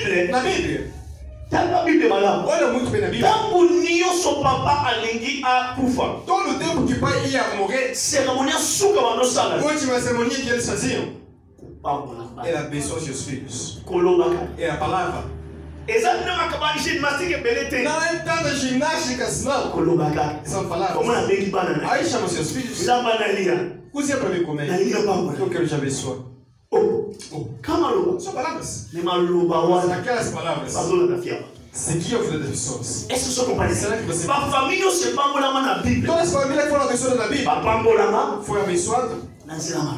Bible. Na Bíblia. Tanga Bible malamu. Olha muito bem na Bíblia. Tangu nyonso papa alingi akufa. Todo o tempo que o pai ia morrer, Cerimônia suka banosala. a última cerimônia que eles faziam Pambola. era abençoar seus filhos. Kolobaka. Era a palavra. Eza não acaba de gimnastica belete. Não é tanta ginásticas, não. Kolobaka. São Como palavras. na big banana. Aí chama seus filhos. Zamba nalia. Cozinha para mim comer. Nalia pambola. Eu quero te abençoar. Oh. Kama loba. São palavras. Ni maluba Mas wana. aquelas palavras Bazola na fiaba. seguiam a vida das pessoas. Est-ce que você compreende? Será que você... A família se pambola na Bíblia. Todas as famílias que foram abençoadas na Bíblia Pambola foi abençoado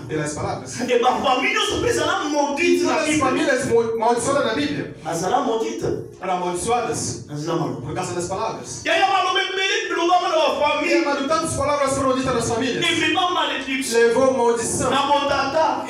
pelas palavras. e a família se precisa maldita na Todas as Bíblia. famílias amaldiçoadas na Bíblia Mas ela maldita. eram amaldiçoadas Por por causa das palavras. E aí a malome bele pelo nome da E família. mas tantas palavras foram ditas nas famílias. E me dá maledição. Levou maldição Na botata.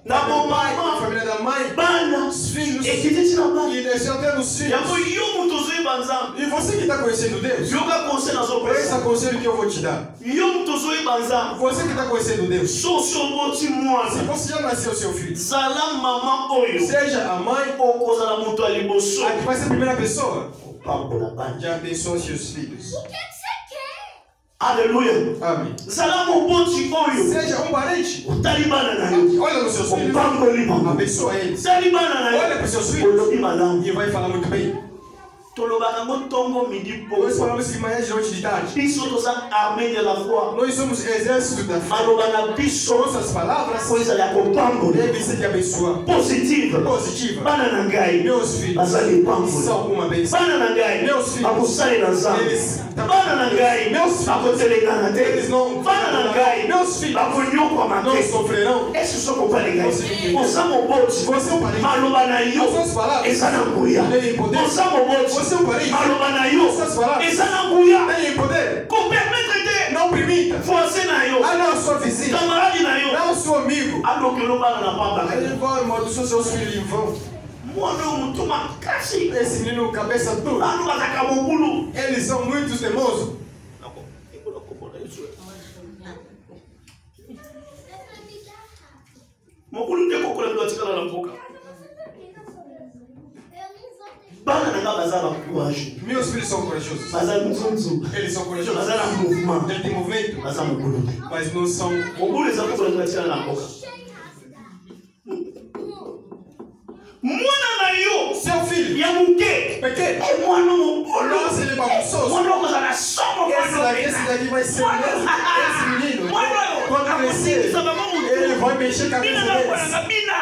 na mamãe, família da mãe, Bana. os filhos, E que te na bana. e deixou até nos E a filhos. mãe eu muito zui banzam. E você que está conhecendo Deus, Joga conselho nas esse opressões. conselho que eu vou te dar. Eu muito zui banzam. Você que está conhecendo Deus, Sou seu boti se moana. você já nasceu seu filho, Zala mama oyo. seja a mãe Ou coisa na muito ali boço. a que vai ser a primeira pessoa, Pambola bana. já abençoa seus filhos. Aleluia. Amém. Zala boti oyo. Seja um parente, Talibana na yo. olha nos seus filhos, Pambola. abençoa eles. Talibana na Olha yo. para os seus filhos Olobi malam. e vai falar muito bem. Tolobaka motongo midi Nós po. falamos que manhã de noite de tarde. Biso toza armée de la foi. Nós somos exército da fé. Alobana biso. Nossas palavras Coisa ya kopambo. devem ser de abençoar. Positiva. Positiva. Bana na ngai. Meus filhos Bazali pambo. são uma bênção. Bana na ngai. Meus filhos. Akusali na zamba. Eles Bana na ngai. Meus filhos. Akotelekana te. Eles não. Bana na ngai. Meus filhos Bakonyokwa não mate. sofrerão. Esse só compare ngai. Você entende? Osamo boti. Você é um parente. Maloba na As yo. suas palavras Eza na nguya. têm poder. Osamo boti. Você é um parente. Maloba na yo. Essas palavras Eza na nguya. têm poder. Ko permettre te. Não permita. Voisin na yo. Ah, não, sua vizinha. Camarade na yo. Não, seu amigo. Adokelo bana na pamba. Ele vai amaldiçoar seus filhos em vão. Mwana mutuma kasi. Esse menino, cabeça dura. Anu bazaka mobulu. Eles são muito teimosos. Mobulu te kokola ndo atikala na mboka. Bana na bazaba courage. Meus filhos são corajosos. Bazala mzunzu. Eles são corajosos. Bazala mouvement. Ele tem movimento, Bazala mobulu. mas não são. Mobulu za kokola ndo atikala na mboka. Mwana na yo. Seu filho, Ya muke. pequeno. É mwana mobulu. Nossa, ele é bagunçoso. Mwana koza na somo Esse daqui vai ser mesmo. Esse menino, quando crescer, ele vai mexer com a cabeça deles.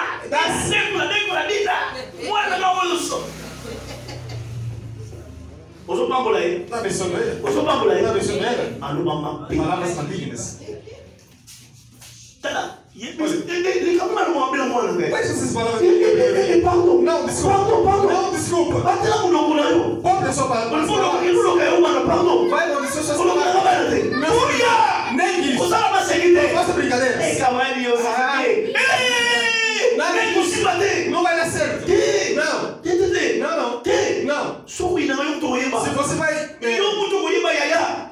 Osopambola aí. Está abençoando ele? Osopambola aí. Está abençoando ele? Alubama. Palavras malignas. Tada. Ele acabou de morrer na mão, velho. Mas essas palavras. Pardon. Não, desculpa. Pardon. Não, desculpa. Bate lá no colo. Pode a sua palavra. Pardon. Vai amaldiçoar suas Coloca na palavras. cabeça dele. Meu filho, nem isso. Usar uma seguinte. Faça brincadeiras. Ei, camarada, eu sei. Ei, possível. Não vai dar certo. Não. Não. Sou ina eu tô indo. Se você vai. Eu muito coiba yaya.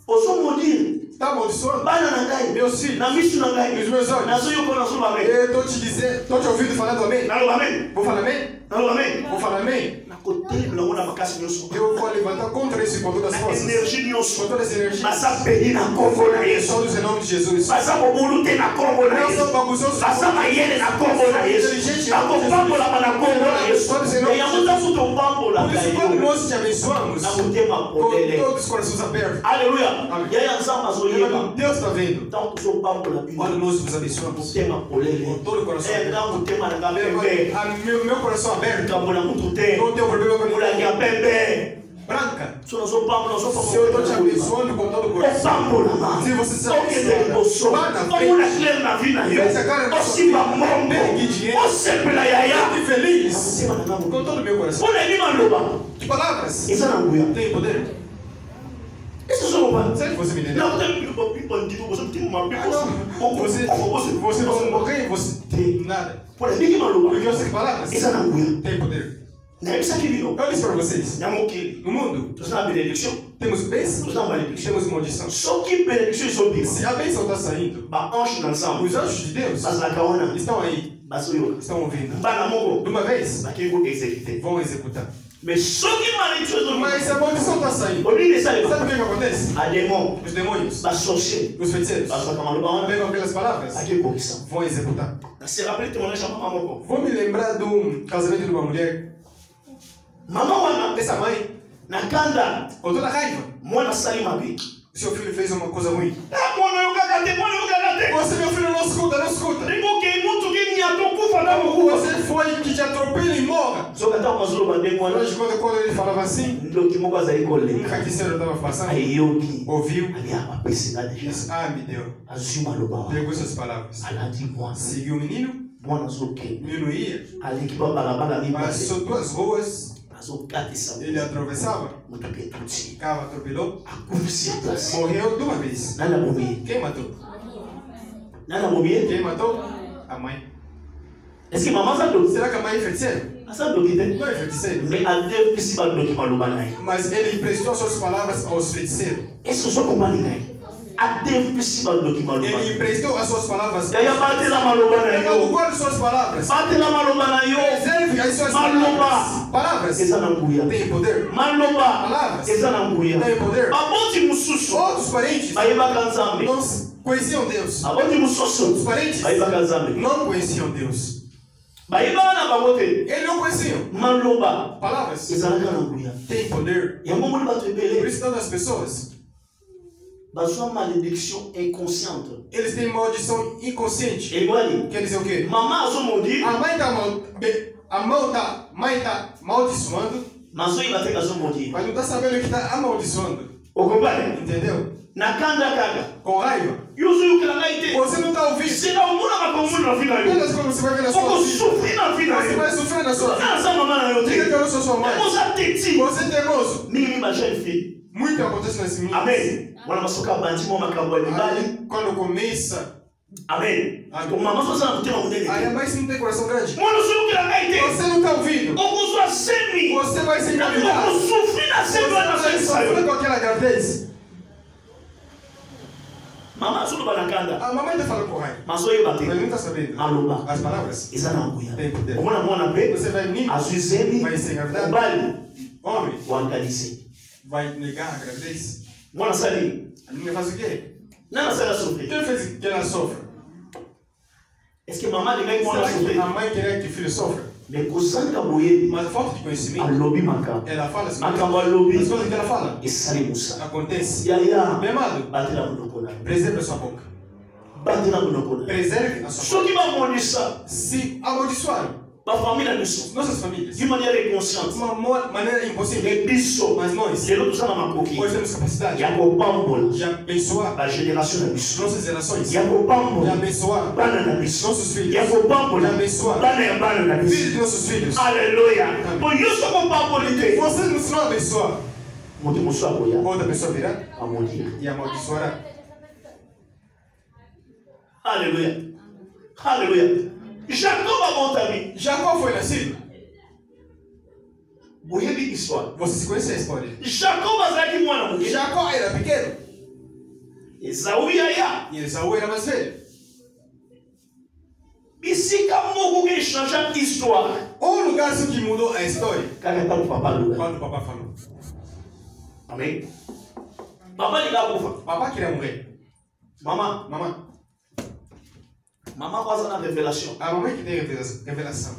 Oso modir. Está amaldiçoando? Bana na ngai. Meus filhos. Na misu na ngai. Nos meus olhos. Na zo yo kona zuba me. Eu estou te dizendo, estou te ouvindo falando amém. Na lo amém. Vou falar amém? Na lo amém. Vou falar amém. Na kote na una makasi nyoso. Eu vou levantar contra isso com todas as forças. Energia Com nyoso. todas as energias. Basa pedi na kombo na Yesu. Todos em nome de Jesus. Basa bobulu te na kombo na Não Yesu. são bagunçosos. Basa mayele na kombo na Yesu. Na kombo la na kombo na Yesu. E ya muta futo kombo la Por isso, quando kayo. nós te abençoamos, Na mutema com podele. todos os corações abertos, Aleluia. Amém. E aí nzamba zo yeba. Deus está vendo. Então so pambo la bi. Olha, nós vos abençoamos. Mutema polele. Com todo o coração. É na mutema na kapembe. Meu coração aberto. Kambo na mutu te. Não tenho problema com Mula mulher ya pembe. branca. So na so pambo na so pambo. Se eu estou te abençoando com todo o coração. Pambo na mão. Se você se Como na clã na vida eu. Osimba mombe. Osepela yaya. Fique feliz Osima na com mão. todo o meu coração. Olha ali maloba. Que palavras Essa na nguya. tem poder? Esse só uma. Será que você me entendeu? Não tem bandido, você tem uma Você não morrer, você tem nada. Olha ali maloba. Porque eu sei que palavras Essa na nguya. tem poder. Na isso aqui viu. Eu disse para vocês, Na moquele. no mundo, Tu sabe da eleição? Temos bênçãos, Nós estamos malédiction. temos maldição. Só que benediction isso é Se a bênção está saindo, anjo dançando. os anjos de Deus Mas na caona, estão aí, estão ouvindo. Bana mongo. De uma vez, Aqui vou executar. vão executar. Mas só que malédiction Mas se a maldição está saindo, Olha sabe sabe o que acontece? a demônio, Os demônios, ba sorcier, os feiticeiros, ba sakamalo pegam aquelas palavras, aqui correção. vão executar. Se rappelle que on a chamado maman. Vou me lembrar de um casamento de uma mulher. Maman wana Essa mãe, na kanda com toda a raiva, mwana sali mabe. seu filho fez uma coisa ruim. Mwana yo kakate. Você, meu filho, não escuta, não escuta. Ringo ke mutu ke nyato kufa na moku. Você foi que te atropela e morra. So kata mazulu bande mwana. Mas quando ele falava assim, Ndo kimo kwa zaiko um le. carniceiro estava passando, Ayoki. ouviu, Ali apa pesina e deja. disse, me deu. Azuma loba. Pegou essas palavras. Alati mwana. Seguiu o menino, Mwana zoke. o menino ia, Ali kiba bala mi base. passou 2 ruas, Azo katisa. ele atravessava, Mutu ke tuti. o carro atropelou, Akufi place. morreu de uma vez. Nana momi. Quem matou? Nana momi. Quem matou? A mãe. Est-ce que maman ça doit? Será que a mãe é feiticeira? Ça doit quitter. Não é feiticeira. Mais à deux principales documents lobanai. Mas ele emprestou suas palavras aos feiticeiros. Est-ce que ça comprend les à deux principales documents Ele lobanai. emprestou as suas palavras. Yaya bate la malobana Ele não yo. guarda suas palavras. Bate la malobana yo. Preserve as suas Maloba. palavras. Palavras Eza na nguya. têm poder. Maloba. Palavras Eza na nguya. têm poder. Aboti mususu. Outros parentes Bayeba kanzambe. não conheciam Deus. Aboti mususu. Os parentes Bayeba kanzambe. não conheciam Deus. Bayeba na babote. Eles não conheciam. Maloba. Palavras Eza na nguya. têm poder. Yango moni bato Por ebele. isso, tantas pessoas, Bazwa malédiction inconsciente. eles têm maldição inconsciente. Egwali. Quer dizer o quê? Maman azo modi. A mãe está amaldiçoando, Mazo ibate azo modi. mas não está sabendo que está amaldiçoando. Okompane. Entendeu? Na kanda kaka. Com raiva. Yuzu yukilanaite. Você não está ouvindo. Sina umuna makomuni na fina yo. Apenas como você vai ver na sua Oko vida. sufri na fina Você yo. vai sofrer na sua vida. Kana sa mama na yo Diga que te. eu não sou sua mãe. Moza teti. Você é teimoso. Mingi ba jeune fille. Muito acontece nesse mundo. Amen. Wana masuka banti mo makambo ya mibali. Aí, quando começa, Amen. Amen. Mama so sana kutema munene. aí a mãe se não tem coração grande. Mwana so yukilanaite. Você não está ouvindo. Oko so semi. Você vai se engravidar. Oko sufri na Você semi wana vai semi sofrer sayo. com aquela gravidez. Mama so ba na kanda. A mamãe está falando com raiva. Maso Mas yebate. ele não está sabendo. Maloba. As palavras Eza na nguya. têm poder. Omona mwana pe. Você vai menino, Azuzemi. vai se engravidar. Obali. Homem, Wangalize. vai negar a gravidez. Mwana sali. A menina faz o quê? Nana sala sofre. Quem fez que ela sofra? Est-ce que maman de mec mwana Será que sofre? a mãe quer que o filho sofra? Mais kozanga boyebi. Mas a falta de conhecimento, Alobi maka. ela fala assim. Makambo As alobi. coisas que ela fala Esali musa. acontece. Yaya. Meu amado, Batela munokona. preserve a sua boca. Batela munokona. Preserve a sua boca. Soki ba monisa. Se amaldiçoaram Ba família biso. nossas famílias De maneira inconsciente. de uma maneira impossível, E biso. mas nós Lelo tozana makoki. hoje temos capacidade Ya kopambola. de abençoar Ba génération na biso. nossas gerações, Ya de kopambola. abençoar Bana na biso. nossos filhos, Ya kopambola. de abençoar Bana ya bana na biso. filhos de nossos filhos. Alléluia. Bon yoso kopambola te. Você não abençoar, Muti muso akoya. outra pessoa virá Amodi. e amaldiçoará. Alléluia. Alléluia. Jacob a montami. Jacó foi nascido. Boyebi histoire. Você se conhece a história? Jacob azaki mwana muke. Jacó era pequeno Esaú yaya. e Esaú era mais velho. Bisika moko que change histoire. Um lugar só que mudou a história Kaka tá no papa lugar. quando o papai falou. Amém. Papa liga kufa. Papai queria morrer. Mama, Mamãe, mama quase na revelação. a mamãe que tem revelação,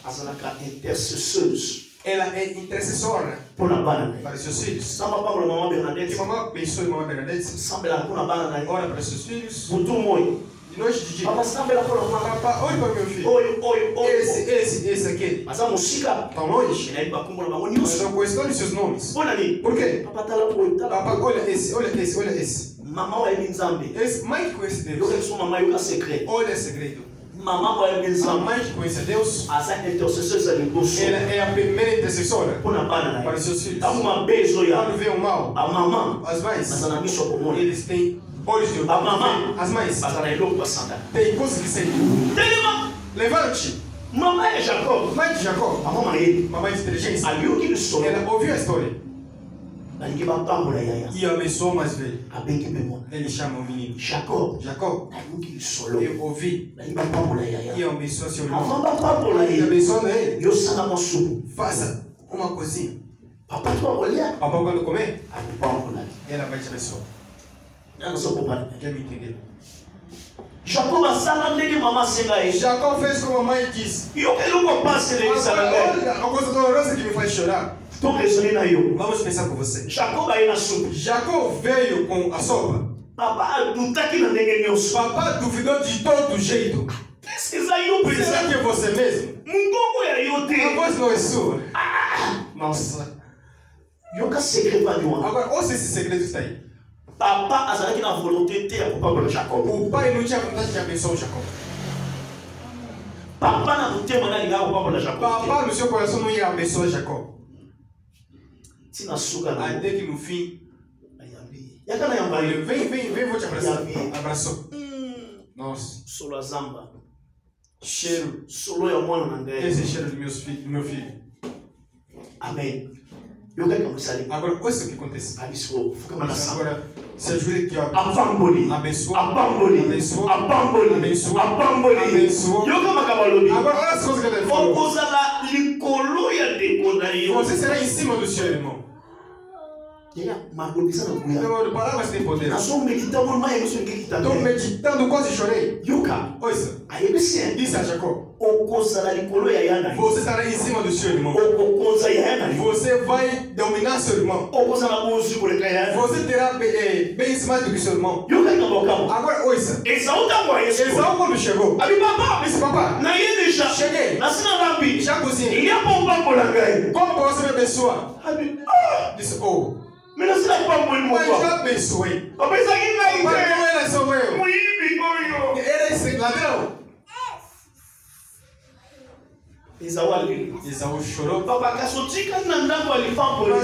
Asana ka intercessores. ela é intercessora Pour na bana. para seus filhos. Samba Pablo mama Que Bernadette. mamãe abençoe mamãe Bernadette, Samba la kuna bana na. ora para seus filhos. Butu moi. De noite e de dia. Papa samba la kuna mama. Papai, olhe para meu filho. Oi. Esse aqui, Mas a música. tão longe, Ina iba kumbo na mas news. eu conheço todos os seus nomes. Bona ni. Por quê? Papa tala oi tala. Papai, olha esse, olha esse, olha esse. Mama wa ebi nzambe. Esse, mãe que conhece Eu Deus. que sou mama yo ka secret. Olha esse segredo. Mama wa ebi A nzambe. mãe que conhece Deus, Asa intercesseurs ali bosso. ela é a primeira intercessora Pour na bana para na. seus filhos. Kama uma bezo ya. Quando vê o mal, A mama. as mães, Mas ana miso komona. eles têm olhos de A mamãe. As mães Mas ana eloko basanda. têm coisas que sentem. Telema. Levante, Mama é Jacob. mãe de Jacó, A mama ele. mamãe de inteligência, Ali o que ele sou. ela ouviu a história. E abençoou mais velho. Ele chama o menino. Jacob. Eu ouvi. E abençoou seu irmão. E abençoou ele. Faça uma coisinha. Papai quando comer, ela vai te abençoar. Quer me entender? Jacob fez como a mãe disse. Olha a coisa dolorosa que me faz chorar. Vamos pensar com você. Jacob veio com a sopa. Papá duvidou de todo jeito. Será que é você mesmo? A voz não é sua. Nossa. Agora, ouça esse segredo que está aí. Papa azalaki na volonté te acompanhar Jacob. O pai não tinha vontade de abençoar Jacob. Papa na mutema na liga acompanhar Jacob. Papa no seu coração não ia abençoar Jacob. Tina suga na. Até que no fim, vem, vou te abraçar. Abraçou. Nossa. Solo azamba. Cheiro. Solo ya mwana na ngai. Esse cheiro do meu filho. Amém. Agora, ouça o que acontece. Agora, se ajude que abençoa. Agora, olha as coisas que ele falou. Você será em cima do seu irmão. Palavras têm poder. Estou meditando, quase chorei. Ouça. Disse a Jacob. Você estará em cima do seu irmão. Você vai dominar seu irmão. Você terá bens mais do que seu irmão. Agora, ouça. Esaú quando chegou. Disse, papá, cheguei. Já cozinhei. Como você me abençoa? Disse, oh. Mas já abençoei. Mas não era só eu. Era esse ladrão. Esaú chorou. Mas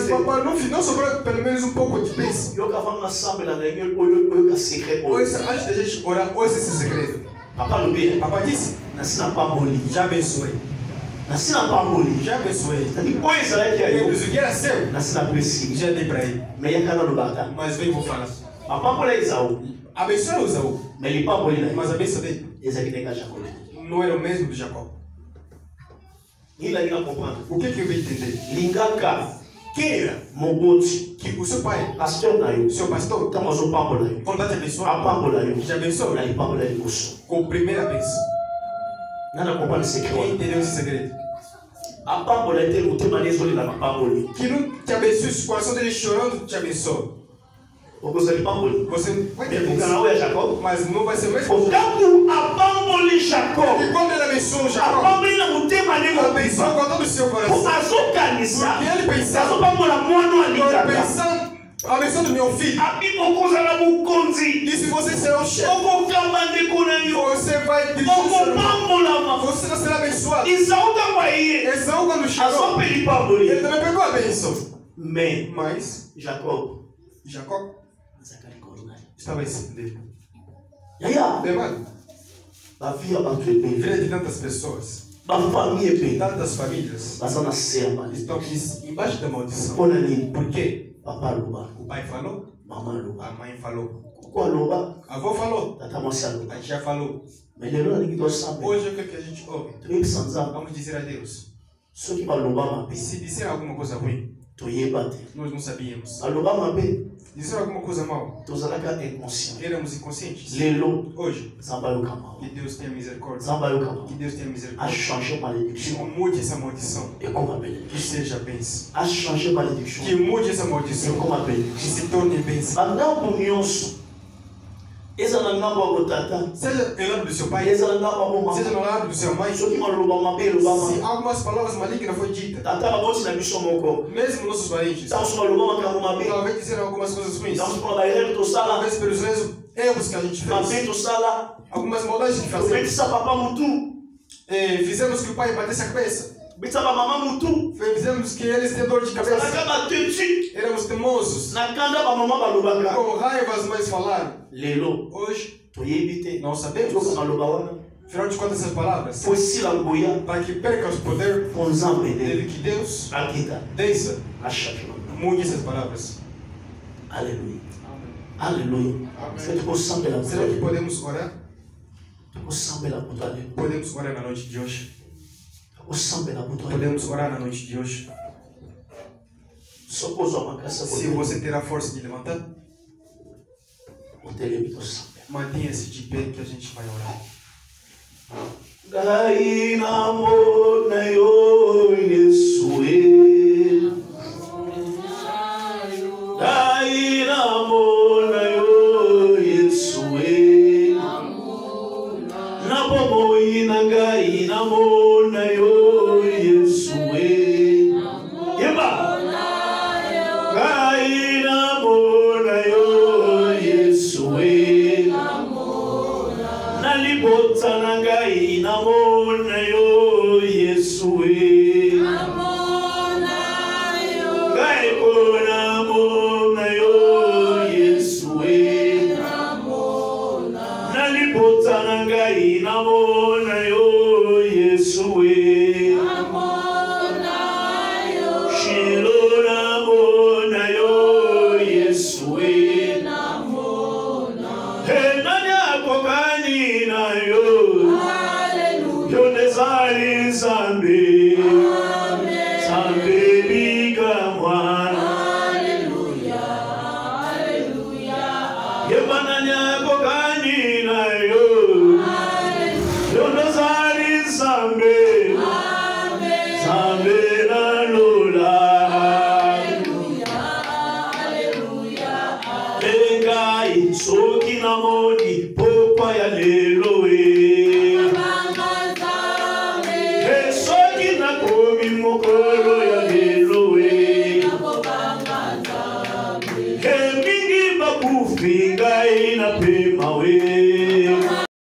papai não sobrou pelo menos um pouco de bênção. Ouça, antes da gente orar, ouça esse segredo. Papai disse, já abençoei. Já abençoei. Depois o que era seu, já dei para ele. Mas vem, vou falar. Abençoe o Esaú. Mas a bênção dele não era o mesmo do Jacob. O que eu vim entender? Quem era? Que o seu pai, seu pastor, quando te abençoou, já abençoou com a primeira bênção. Quem entendeu esse segredo? Que não te abençoe, o coração dele chorando te abençoa. Você vai ter bênção, mas não vai ser o mesmo. E quando ele abençoou Jacob, abençoou com todo o seu coração. Porque ele pensava, abençoando meu filho. E se você será o chefe, você vai dirigir. Você não será abençoado. Esaú quando chegou, ele também pegou a bênção. Mas Jacob estava em cima dele. Filha de tantas pessoas, tantas famílias estão embaixo da maldição. Por quê? O pai falou, a mãe falou, a avó falou, a tia falou. Hoje o que a gente ouve? Vamos dizer a Deus. Se disser alguma coisa ruim, nós não sabíamos. Dizer alguma coisa mal, éramos inconscientes. Hoje, que Deus tenha misericórdia. Que Deus tenha misericórdia. Que mude essa maldição. Que seja bênção. Que mude essa maldição. Que se torne bênção. Seja no lado do seu pai, seja no lado do seu mãe. Se algumas palavras malignas foram ditas, mesmo nossos parentes, talvez dizer algumas coisas ruins, talvez pelos erros que a gente fez, algumas maldades que fazemos, fizemos que o pai batesse a cabeça, fizemos que eles tenham dor de cabeça, éramos teimosos, com raivas mais falaram. Hoje, nós sabemos, afinal de contas, essas palavras, para que perca o poder dele, que Deus desça, mude essas palavras. Alléluia. Alléluia. C'est Será que podemos orar? Podemos orar na noite de hoje. Podemos orar na noite de hoje. Se você ter a força de levantar, mantenha-se de pé que a gente vai orar. Nalibota nangai namona yo